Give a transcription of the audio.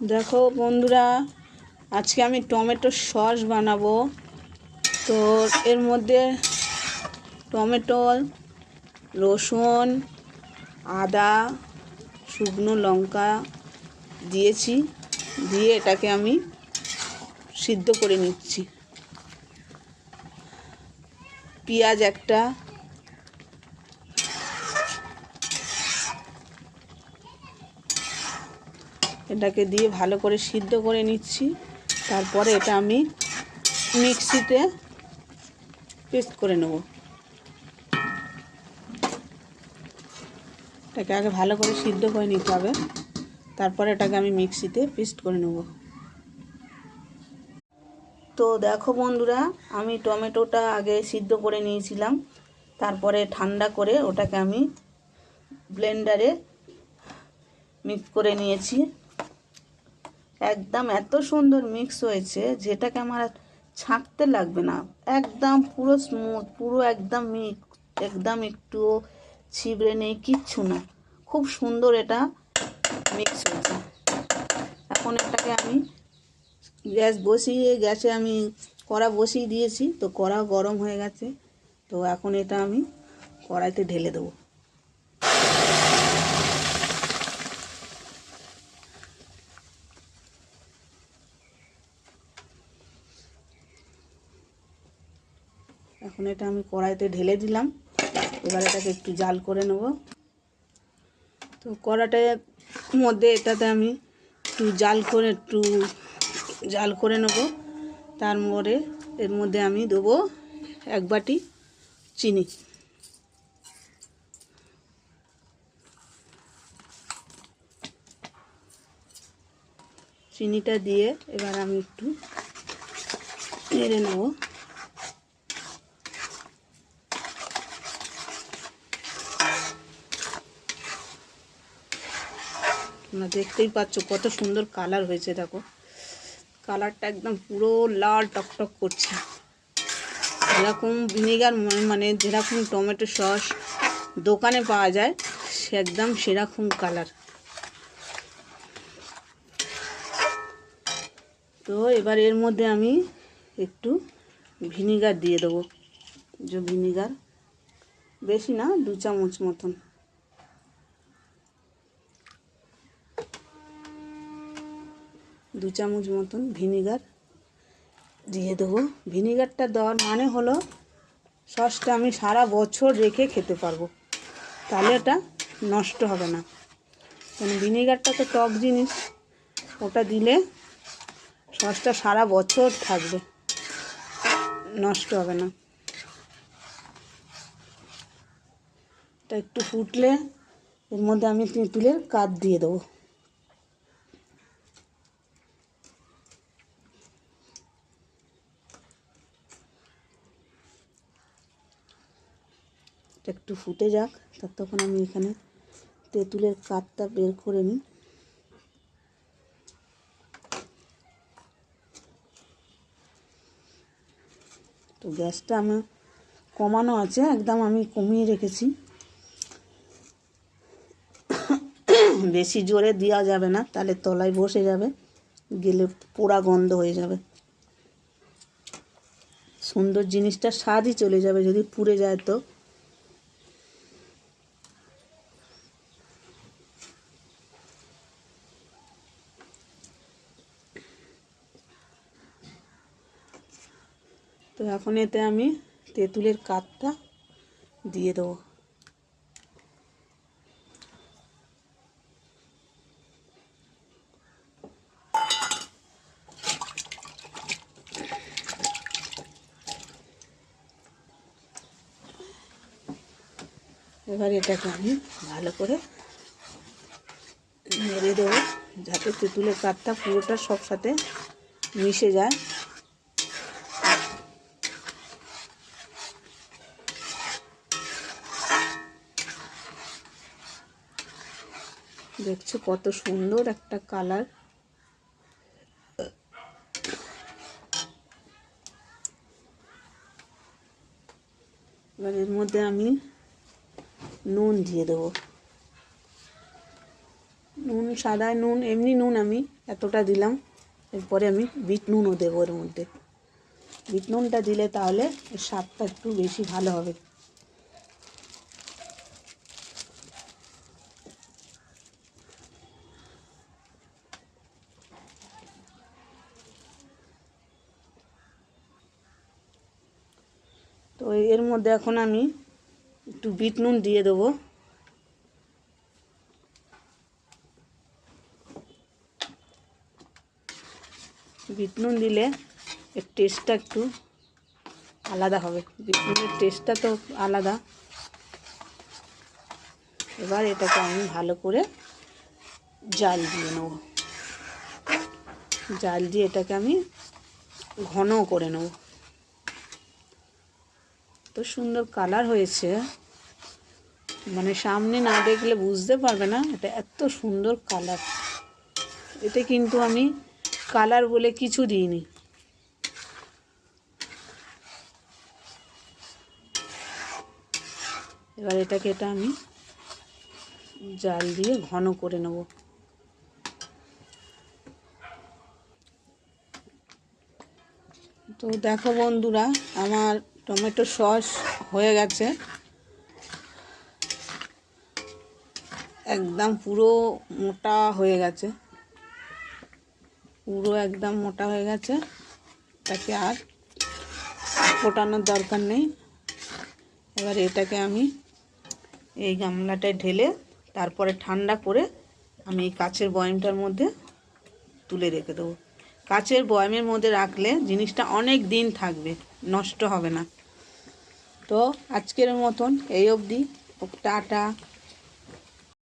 দেখো বন্ধুরা, আজকে আমি টমেটো সস বানাবো। তো এর মধ্যে টমেটো, রসুন, আদা, শুকনো লঙ্কা দিয়েছি, দিয়ে এটাকে আমি সিদ্ধ করে নিচ্ছি। পেঁয়াজ একটা, এটাকে দিয়ে ভালো করে সিদ্ধ করে নিচ্ছি। তারপরে এটা আমি মিক্সিতে পেস্ট করে নেব। এটাকে আগে ভালো করে সিদ্ধ করে নিতে হবে, তারপরে এটাকে আমি মিক্সিতে পেস্ট করে নেব। তো দেখো বন্ধুরা, আমি টমেটোটা আগে সিদ্ধ করে নিয়েছিলাম, তারপরে ঠান্ডা করে ওটাকে আমি ব্লেন্ডারে মিক্স করে নিয়েছি। একদম এত সুন্দর মিক্স হয়েছে যেটাকে আমার ছাঁকতে লাগবে না, একদম পুরো স্মুথ, পুরো একদম মিক্স, একদম একটুও ছিবড়ে নেই, কিচ্ছু না। খুব সুন্দর এটা মিক্স হয়েছে। এখন এটাকে আমি গ্যাসে আমি কড়া বসিয়ে দিয়েছি। তো কড়া গরম হয়ে গেছে, তো এখন এটা আমি কড়াইতে ঢেলে দেবো। এখন এটা আমি কড়াইতে ঢেলে দিলাম। এবার এটাকে একটু জাল করে নেব। তো কড়াটার মধ্যে এটাতে আমি একটু জাল করে নেব। তারপরে এর মধ্যে আমি দেবো 1 বাটি চিনি। চিনিটা দিয়ে এবার আমি একটু নেড়ে নেব। তোমরা দেখতেই পাচ্ছ কত সুন্দর কালার হয়েছে। দেখো কালারটা একদম পুরো লাল টকটক করছে, যেরকম ভিনেগার, মানে যেরকম টমেটো সস দোকানে পাওয়া যায় সে একদম সেরকম কালার। তো এবার এর মধ্যে আমি একটু ভিনিগার দিয়ে দেবো। যে ভিনিগার বেশি না, 2 চামচ মতন। দু চামচ মতন ভিনিগার দিয়ে দেবো। ভিনিগারটা দেওয়ার মানে হলো সসটা আমি সারা বছর রেখে খেতে পারবো, তাহলে এটা নষ্ট হবে না। কারণ ভিনিগারটা তো টক জিনিস, ওটা দিলে সসটা সারা বছর থাকবে, নষ্ট হবে না। এটা একটু ফুটলে এর মধ্যে আমি তেঁতুলের কাঠ দিয়ে দেবো। এটা একটু ফুটে যাক, ততক্ষণ আমি এখানে তেঁতুলের কাঠটা বের করে নিই। তো গ্যাসটা আমার কমানো আছে, একদম আমি কমিয়ে রেখেছি। বেশি জোরে দেওয়া যাবে না, তাহলে তলায় বসে যাবে, গেলে পোড়া গন্ধ হয়ে যাবে। সুন্দর জিনিসটা স্বাদই চলে যাবে যদি পুড়ে যায়। তো তো এখন এতে আমি তেঁতুলের কাঠটা দিয়ে দেবো। এবার এটাকে আমি ভালো করে নেড়ে দেবো, যাতে তেঁতুলের কাঠটা পুরোটা সব সাথে মিশে যায়। দেখছো কত সুন্দর একটা কালার। এবার এর মধ্যে আমি নুন দিয়ে দেবো। নুন, সাদা নুন, এমনি নুন আমি এতটা দিলাম। এরপরে আমি বিট নুনও দেবো এর মধ্যে। বিট নুনটা দিলে তাহলে এর স্বাদটা একটু বেশি ভালো হবে। তো এর মধ্যে এখন আমি একটু বিট নুন দিয়ে দেবো। বিট নুন দিলে এর টেস্টটা একটু আলাদা হবে। বিট নুনের টেস্টটা তো আলাদা। এবার এটাকে আমি ভালো করে জাল দিয়ে নেব। জাল দিয়ে এটাকে আমি ঘন করে নেব। তো সুন্দর কালার হয়েছে, মানে সামনে না দেখলে বুঝতে পারবে না এটা এত সুন্দর কালার। এতে কিন্তু আমি কালার বলে কিছু দিইনি। এবার এটাকে আমি জাল দিয়ে ঘন করে নেব। তো দেখো বন্ধুরা, আমার টমেটো সস হয়ে গেছে, একদম পুরো মোটা হয়ে গেছে, পুরো একদম মোটা হয়ে গেছে। তাকে আর ফোটানোর দরকার নেই। এবার এটাকে আমি এই গামলাটায় ঢেলে তারপরে ঠান্ডা করে আমি এই কাচের বয়ামটার মধ্যে তুলে রেখে দেবো। কাচের বয়ামের মধ্যে রাখলে জিনিসটা অনেক দিন থাকবে, নষ্ট হবে না। তো আজকের মতন এই অবধি, টাটা।